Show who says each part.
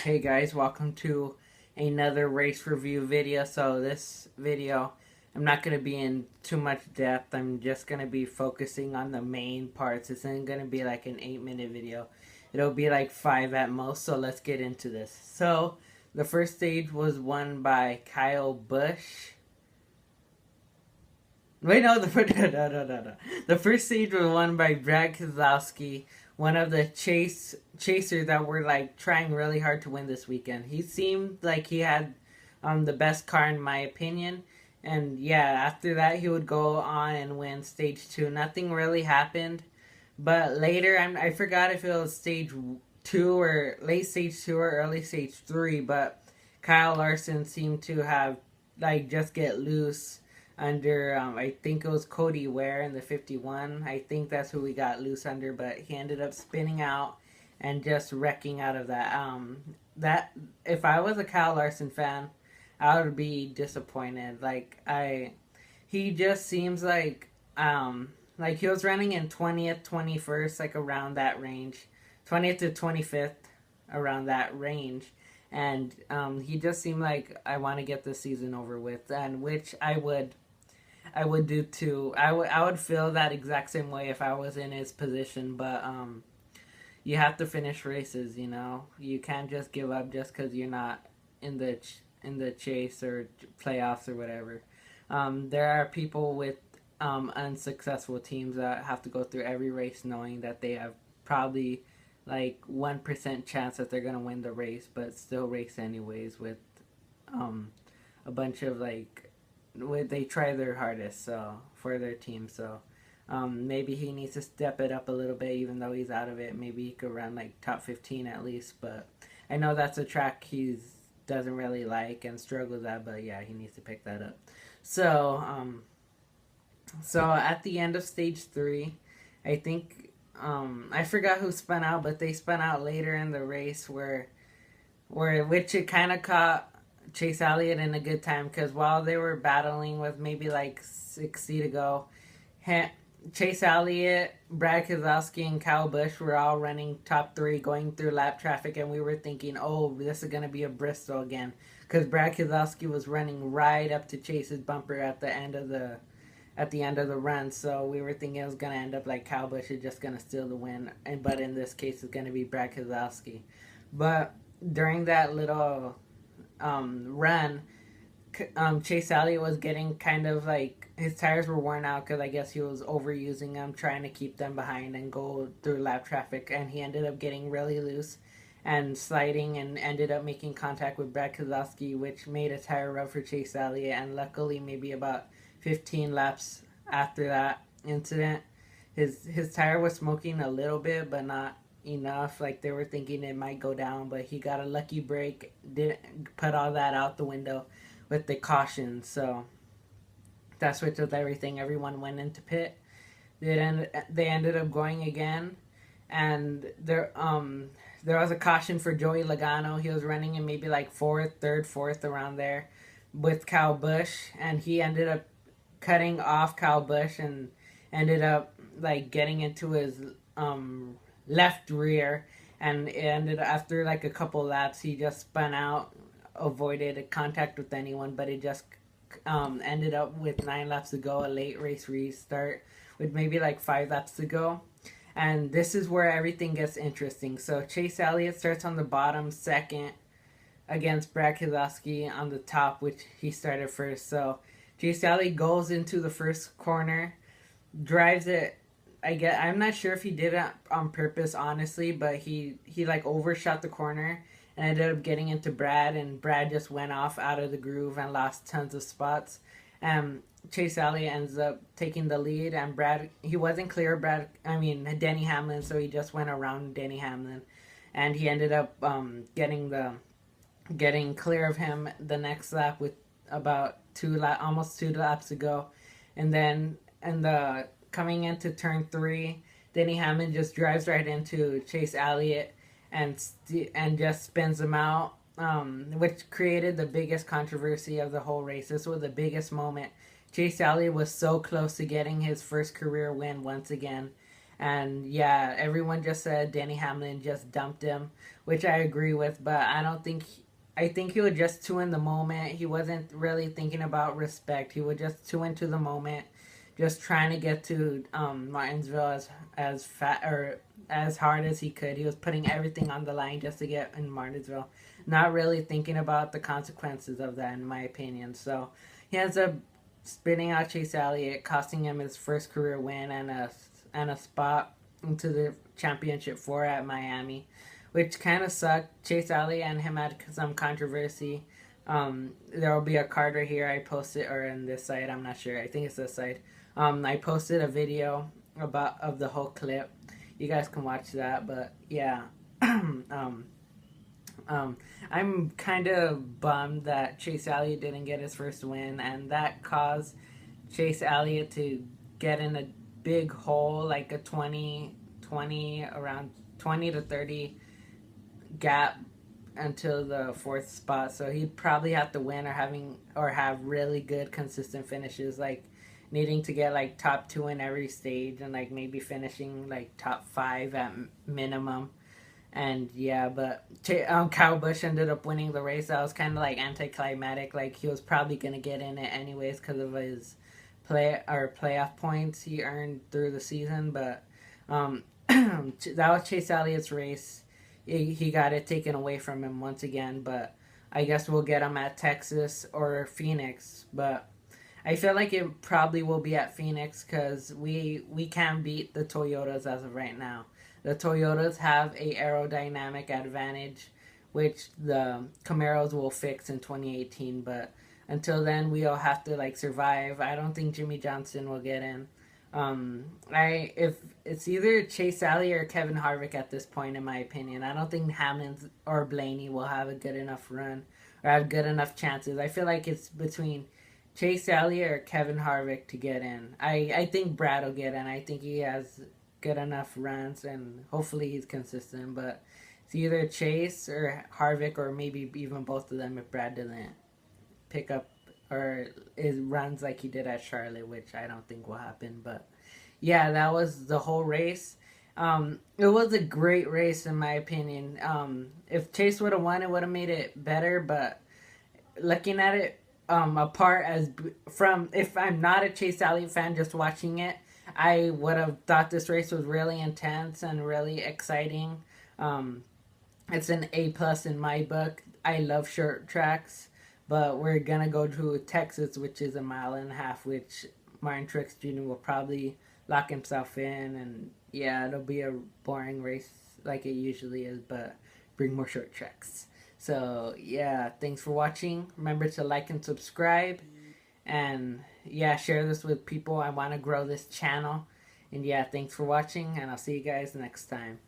Speaker 1: Hey guys, welcome to another race review video. So this video, I'm not going to be in too much depth. I'm just going to be focusing on the main parts. This isn't going to be like an 8-minute video. It'll be like 5 at most, so let's get into this. So the first stage was won by Kyle Busch. Wait, no, no. The first stage was won by Brad Keselowski, one of the chasers that were like trying really hard to win this weekend. He seemed like he had the best car in my opinion. And yeah, after that he would go on and win stage 2. Nothing really happened. But later, I forgot if it was stage 2 or late stage 2 or early stage 3, but Kyle Larson seemed to have like just get loose under I think it was Cody Ware in the 51. I think that's who we got loose under, but he ended up spinning out and just wrecking out of that. That if I was a Kyle Larson fan, I would be disappointed. He just seems like he was running in 20th, 21st, like around that range, 20th to 25th, around that range. And he just seemed like I want to get the season over with, and which I would do too. I would feel that exact same way if I was in his position. But you have to finish races. You know, you can't just give up just because you're not in the chase or playoffs or whatever. There are people with unsuccessful teams that have to go through every race knowing that they have probably like 1% chance that they're gonna win the race, but still race anyways with a bunch of they try their hardest for their team. So maybe he needs to step it up a little bit, even though he's out of it. Maybe he could run like top 15 at least. But I know that's a track he doesn't really like and struggles at. But yeah, he needs to pick that up. So at the end of stage 3, I think I forgot who spun out, but they spun out later in the race which it kind of caught Chase Elliott in a good time, because while they were battling with maybe like 60 to go, Chase Elliott, Brad Keselowski, and Kyle Busch were all running top 3 going through lap traffic, and we were thinking, oh, this is going to be a Bristol again, because Brad Keselowski was running right up to Chase's bumper at the end of the run. So we were thinking it was going to end up like Kyle Busch is just going to steal the win, but in this case it's going to be Brad Keselowski. But during that little run, Chase Elliott was getting kind of like his tires were worn out, because I guess he was overusing them, trying to keep them behind and go through lap traffic, and he ended up getting really loose and sliding and ended up making contact with Brad Keselowski, which made a tire rub for Chase Elliott. And luckily, maybe about 15 laps after that incident, his tire was smoking a little bit, but not enough. Like they were thinking it might go down, but he got a lucky break, didn't put all that out the window with the caution. So that switched with everything. Everyone went into pit. They ended up going again, and there was a caution for Joey Logano. He was running in maybe like third, fourth, around there with Kyle Busch, and he ended up cutting off Kyle Busch and ended up like getting into his left rear, and it ended after like a couple laps he just spun out, avoided a contact with anyone, but it just ended up with 9 laps to go, a late race restart with maybe like 5 laps to go. And this is where everything gets interesting. So Chase Elliott starts on the bottom second against Brad Keselowski on the top, which he started first. So Chase Elliott goes into the first corner, drives it. I'm not sure if he did it on purpose, honestly, but he like overshot the corner and ended up getting into Brad, and Brad just went off out of the groove and lost tons of spots. Chase Elliott ends up taking the lead, and he wasn't clear Denny Hamlin, so he just went around Denny Hamlin, and he ended up getting clear of him the next lap with about almost 2 laps to go. And then coming into turn 3, Denny Hamlin just drives right into Chase Elliott and just spins him out, which created the biggest controversy of the whole race. This was the biggest moment. Chase Elliott was so close to getting his first career win once again, And yeah, everyone just said Danny Hamlin just dumped him, which I agree with, but I don't think. I think he was just too in the moment. He wasn't really thinking about respect. He was just too into the moment, just trying to get to Martinsville as fat or as hard as he could. He was putting everything on the line just to get in Martinsville, not really thinking about the consequences of that, in my opinion. So he ends up spinning out Chase Elliott, costing him his first career win and a spot into the championship four at Miami, which kind of sucked. Chase Elliott and him had some controversy. There will be a card right here. I posted, or in this site, I'm not sure. I think it's this site. I posted a video of the whole clip. You guys can watch that. But yeah, I'm kind of bummed that Chase Elliott didn't get his first win, and that caused Chase Elliott to get in a big hole, like a 20 around 20 to 30 gap until the fourth spot. So he'd probably have to win or have really good consistent finishes, like needing to get like top 2 in every stage and like maybe finishing like top 5 at minimum. And yeah, but Kyle Busch ended up winning the race. That was kind of like anticlimactic. Like he was probably gonna get in it anyways because of his playoff points he earned through the season. But that was Chase Elliott's race. He got it taken away from him once again. But I guess we'll get him at Texas or Phoenix. But I feel like it probably will be at Phoenix because we can't beat the Toyotas as of right now. The Toyotas have a aerodynamic advantage, which the Camaros will fix in 2018. But until then, we'll have to like survive. I don't think Jimmy Johnson will get in. If it's either Chase Elliott or Kevin Harvick at this point, in my opinion. I don't think Hamlin or Blaney will have a good enough run or have good enough chances. I feel like it's between Chase Elliott or Kevin Harvick to get in. I think Brad will get in. I think he has good enough runs and hopefully he's consistent. But it's either Chase or Harvick or maybe even both of them if Brad doesn't pick up or it runs like he did at Charlotte, which I don't think will happen. But yeah, that was the whole race. It was a great race in my opinion. If Chase would have won, it would have made it better. But looking at it apart as from if I'm not a Chase Elliott fan, just watching it, I would have thought this race was really intense and really exciting. It's an A+ in my book. I love short tracks. But we're going to go to Texas, which is 1.5 miles, which Martin Truex Jr. will probably lock himself in. And yeah, it'll be a boring race like it usually is, but bring more short tracks. So yeah, thanks for watching. Remember to like and subscribe. And yeah, share this with people. I want to grow this channel. And yeah, thanks for watching, and I'll see you guys next time.